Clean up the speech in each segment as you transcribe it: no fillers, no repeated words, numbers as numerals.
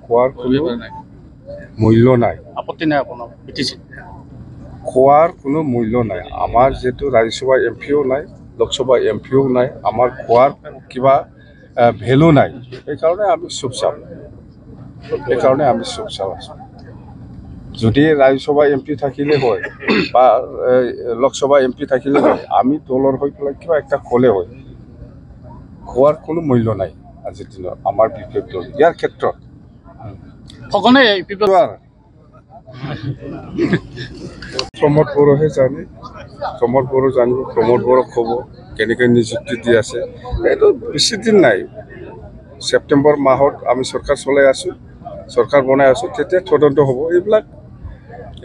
খোৱাৰ কোনো মূল্য নাই আপত্তি নাই আপোনাৰ বিটিচি খোৱাৰ কোনো মূল্য নাই আমাৰ যেটো ৰাজ্যসভা এমপিও নাই লোকসভা এমপিও নাই আমাৰ খোৱাৰ কিবা ভ্যালু নাই এই কাৰণে আমি চুপচাপ আছো যদি ৰাজ্যসভা এমপি থাকিলে হয় বা লোকসভা এমপি থাকিলে হয় আমি দলৰ হৈ পেলাই কিবা একটা ক'লে হয় খোৱাৰ কোনো মূল্য নাই আজিৰ দিনত আমাৰ বিপেক দল ইয়াৰ ক্ষেত্ৰত সঘনে প্ৰমোদ বড়োহে জানে প্ৰমোদ বড়ো জানিব প্ৰমোদ বড়োক ক'ব কেনেকৈ নিযুক্তি দি আছে এইটো বেছি দিন নাই ছেপ্টেম্বৰ মাহত আমি চৰকাৰ চলাই আছোঁ চৰকাৰ বনাই আছোঁ তেতিয়া তদন্ত হ'ব এইবিলাক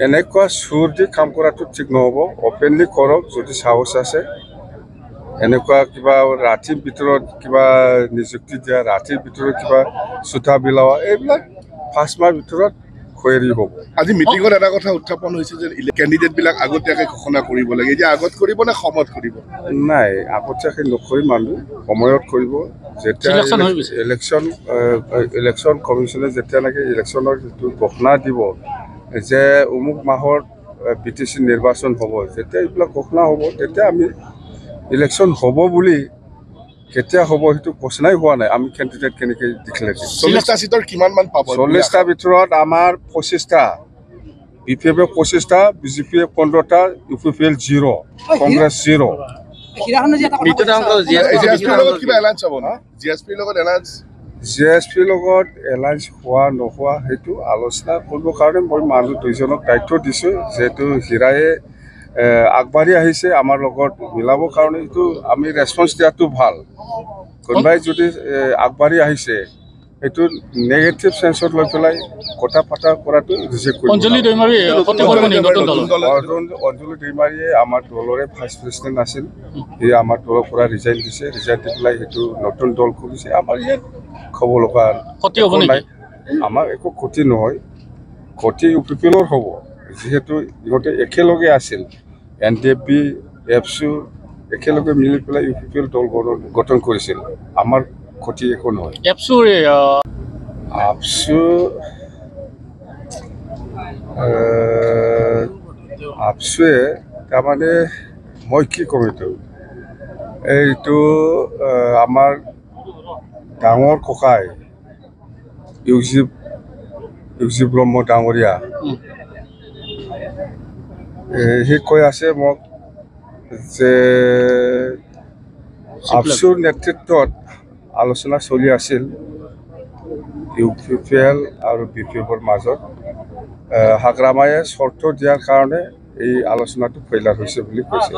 এনেকুৱা চুৰ দি কাম কৰাটো ঠিক নহ'ব অপেনলি কৰক যদি সাহস আছে এনেকুৱা কিবা ৰাতিৰ ভিতৰত কিবা নিযুক্তি দিয়া ৰাতিৰ ভিতৰত কিবা চুটা বিলাৱা এইবিলাক 5 মাহৰ ভিতৰত খৈৰি হ'ব আজি মিটিঙত এটা কথা উত্থাপন হৈছে যে কেণ্ডিডেট বিলাক আগতীয়াকৈ ঘোষণা কৰিব লাগে এতিয়া আগত কৰিব নে সময়ত কৰিব নাই আগতীয়াকৈ নকৰি মানুহ সময়ত কৰিব যেতিয়া ইলেকশ্যন কমিশ্যনে যেতিয়া নেকি ইলেকশ্যনৰ যিটো ঘোষণা দিব যে অমুক মাহৰ বিটিচি নিৰ্বাচন হ'ব যেতিয়া এইবিলাক ঘোষণা হ'ব তেতিয়া আমি ইলেকশ্যন হ'ব বুলি কেতিয়া হ'ব সেইটো ঘোষণাই হোৱা নাই আমি কেণ্ডিডেট কেনেকৈ ডিক্লেয়াৰ কৰিম 40টা সিটৰ কিমান মান পাব 40টা ভিতৰত আমাৰ 25টা বিপিএফ 25টা বিজেপি 15টা ইউপিপিএল 0 কংগ্ৰেছ 0 জিএছপিৰ লগত এলায়েন্স হোৱা নোহোৱা সেইটো আলোচনা কৰিবৰ কাৰণে মই মানুহ দুইজনক দায়িত্ব দিছোঁ যিহেতু হীৰায়ে আগবাঢ়ি আহিছে আমাৰ লগত মিলাবৰ কাৰণে এইটো আমি ৰেছপন্স দিয়াটো ভাল কোনোবাই যদি আগবাঢ়ি আহিছে এইটো নেগেটিভ সেন্সত লৈ পেলাই কথা পাতা কৰাটো ৰিজেক্ট কৰিব অঞ্জলি দৈমাৰীয়ে আমাৰ দলৰে ভাইচ প্ৰেচিডেণ্ট আছিল সি আমাৰ দলৰ পৰা ৰিজাইন দিছে ৰিজাইন দি পেলাই সেইটো নতুন দল খুলিছে আমাৰ ইয়াত খব লগা নাই আমাৰ একো ক্ষতি নহয় ক্ষতি ইউপিপিএলৰ হ'ব যেহেতু ইহঁতে একেলগে আছিল এনডিএফবি এফচু একেলগে মিলি পেলাই ইউপিপিএল দল গঠন কৰিছিল আমাৰ ক্ষতি একো নহয় আপচুৱে তাৰমানে মই কি ক'ম এইটো আমাৰ ডাঙৰ ককাই ইউজি ব্ৰহ্ম ডাঙৰীয়া সি কৈ আছে মোক যে আপচুৰ নেতৃত্বত আলোচনা চলি আছিল ইউপিপিএল আৰু বিপিএফৰ মাজত হাগ্ৰামায়ে চৰ্ত দিয়াৰ কাৰণে এই আলোচনাটো ফেইলাৰ হৈছে বুলি কৈছে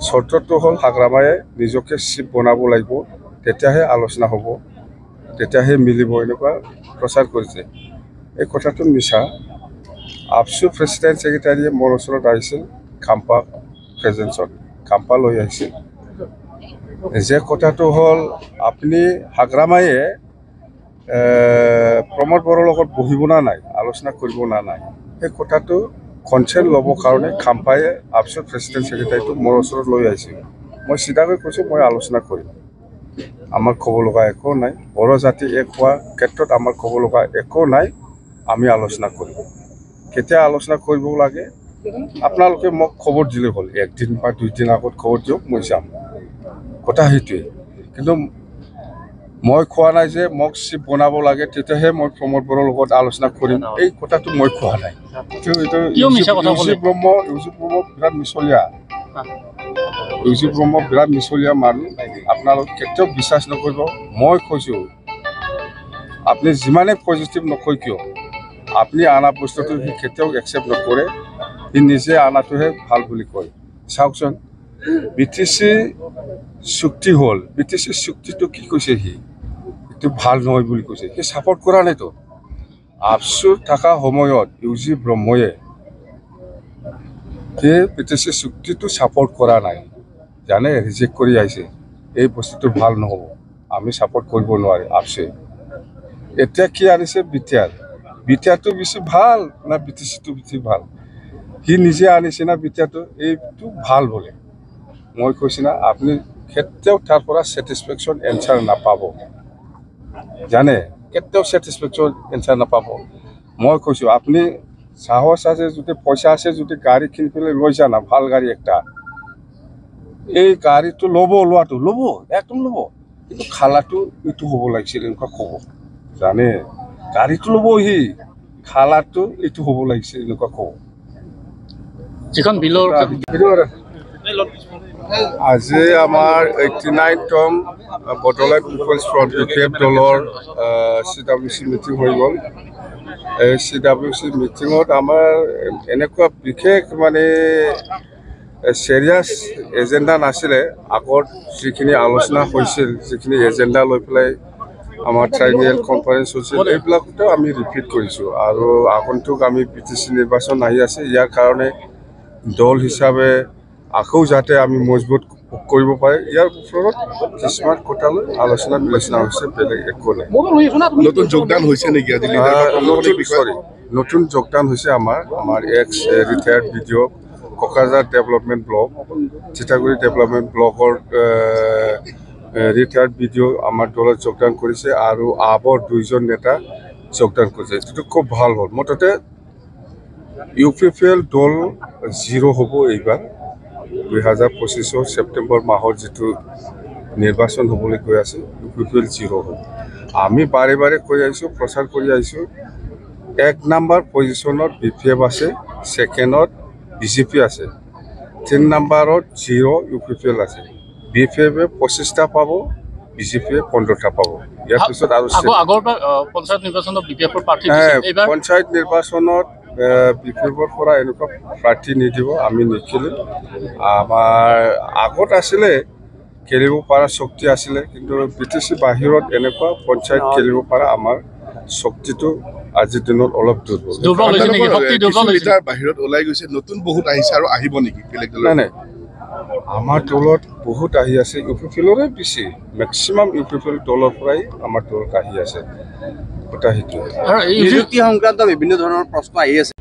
চৰ্তটো হ'ল হাগ্ৰামায়ে নিজকে চিফ বনাব লাগিব তেতিয়াহে আলোচনা হ'ব তেতিয়াহে মিলিব এনেকুৱা প্ৰচাৰ কৰিছে এই কথাটো মিছা আপচু প্ৰেচিডেণ্ট ছেক্ৰেটাৰীয়ে মোৰ ওচৰত আহিছিল খাম্পা প্ৰেজেঞ্চত খাম্পা লৈ আহিছিল যে কথাটো হ'ল আপুনি হাগ্ৰামায়ে প্ৰমোদ বড়োৰ লগত বহিব না নাই আলোচনা কৰিব না নাই এই কথাটো কনচেণ্ট ল'বৰ কাৰণে খাম্পায়ে আপচু প্ৰেচিডেণ্ট ছেক্ৰেটাৰীটো মোৰ ওচৰত লৈ আহিছিল মই চিধাকৈ কৈছোঁ মই আলোচনা কৰিম আমাৰ ক'ব লগা একো নাই বড়ো জাতি এক হোৱা ক্ষেত্ৰত আমাৰ ক'ব লগা একো নাই আমি আলোচনা কৰিম কেতিয়া আলোচনা কৰিব লাগে আপোনালোকে মোক খবৰ দিলে হ'ল একদিন বা 2 দিন আগত খবৰ দিয়ক মই যাম কথা সেইটোৱে কিন্তু মই কোৱা নাই যে মোক চিফ বনাব লাগে তেতিয়াহে মই প্ৰমোদ বড়োৰ লগত আলোচনা কৰিম এই কথাটো মই কোৱা নাই ইউজি ব্ৰহ্ম বিৰাট মিছলীয়া মানুহ আপোনালোকে কেতিয়াও বিশ্বাস নকৰিব মই কৈছোঁ আপুনি যিমানে পজিটিভ নকয় কিয় আপুনি আনা বস্তুটো সি কেতিয়াও একচেপ্ট নকৰে সি নিজে আনাটোহে ভাল বুলি কয় চাওকচোন বিটিচি চুক্তি হ'ল বিটিচি চুক্তিটো কি কৈছে সি এইটো ভাল নহয় বুলি কৈছে সি ছাপৰ্ট কৰা নাইতো আপচুৰ থকা সময়ত ইউজি ব্ৰহ্ময়ে সেই বিটিচি চুক্তিটো ছাপৰ্ট কৰা নাই জানে ৰিজেক্ট কৰি আহিছে এই বস্তুটো ভাল নহ'ব আমি ছাপৰ্ট কৰিব নোৱাৰি আপচুৱে এতিয়া কি আনিছে বিটিআৰটো বেছি ভাল না বিটিচিটো বেছি ভাল সি নিজে আনিছে না বিটিআৰটো এইটো ভাল বোলে মই কৈছোঁ না আপুনি কেতিয়াও তাৰ পৰা ছেটিছফেকশ্যন এনচাৰ নাপাব জানে কেতিয়াও ছেটিছফেকশ্যন এনচাৰ নাপাব মই কৈছোঁ আপুনি সাহস আছে যদি পইচা আছে যদি গাড়ী কিনি পেলাই লৈ যা না ভাল গাড়ী একটা এই গাড়ীটো লোৱাটো ল'ব একদম ল'ব কিন্তু খালাটো এইটো হ'ব লাগিছিল এনেকুৱা ক'ব জানে গাড়ীটো ল'ব সি খালাটো এইটো হ'ব লাগিছিল এনেকুৱা ক'ব যিখন বিলৰ আজি আমাৰ 89তম বড়োলেণ্ড পিপলছ ফ্ৰণ্ট BPF দলৰ CWC মিটিং হৈ গ'ল এই CWC মিটিঙত আমাৰ এনেকুৱা বিশেষ মানে চিৰিয়াছ এজেণ্ডা নাছিলে আগত যিখিনি আলোচনা হৈছিল যিখিনি এজেণ্ডা লৈ পেলাই আমাৰ ট্ৰাইবেল কনফাৰেন্স হৈছিল এইবিলাকতো আমি ৰিপিট কৰিছোঁ আৰু আগন্তুক আমি PTC নিৰ্বাচন আহি আছে ইয়াৰ কাৰণে দল হিচাপে আকৌ যাতে আমি মজবুত কৰিব পাৰে ইয়াৰ ওপৰত কিছুমান কথালৈ আলোচনা বিলোচনা হৈছে বেলেগ একো নাই নতুন যোগদান হৈছে নেকি আজি নতুন যোগদান হৈছে আমাৰ ex retired BDO Kokrajhar development block Chitaguri development ব্লকৰ ৰিটায়াৰ্ড BDO আমাৰ দলত যোগদান কৰিছে আৰু আবৰ 2জন নেতা যোগদান কৰিছে এইটো খুব ভাল হ'ল মুঠতে UPPL দল 0 হ'ব এইবাৰ 2025 ছেপ্টেম্বৰ মাহৰ যিটো নিৰ্বাচন হ'বলৈ গৈ আছে UPPL 0 হ'ব আমি বাৰে বাৰে কৈ আহিছোঁ প্ৰচাৰ কৰি আহিছোঁ 1 নম্বৰ পজিশ্যনত BPF আছে ছেকেণ্ডত BJP আছে 3 নম্বৰত 0 UPPL আছে BPF 25টা পাব BJP 15টা পাব ইয়াৰ পিছত আৰু আগৰ পঞ্চায়ত নিৰ্বাচনত BPFৰ প্ৰাৰ্থী পঞ্চায়ত নিৰ্বাচনত BPFৰ পৰা এনেকুৱা প্ৰাৰ্থী নিদিব আমি নিখিলিম আমাৰ আগত আছিলে খেলিব পৰা শক্তি আছিলে কিন্তু PTC বাহিৰত এনেকুৱা পঞ্চায়ত খেলিব পৰা আমাৰ শক্তিটো আজিৰ দিনত অলপ দুৰ্বল বাহিৰত ওলাই গৈছে নতুন বহুত আহিছে আৰু আহিব নেকি নাই আমাৰ দলত বহুত আহি আছে UPPLৰে বেছি মেক্সিমাম UPPL দলৰ পৰাই আমাৰ দলত আহি আছে কথা সেইটো নিযুক্তি সংক্ৰান্ত বিভিন্ন ধৰণৰ প্ৰশ্ন আহি আছে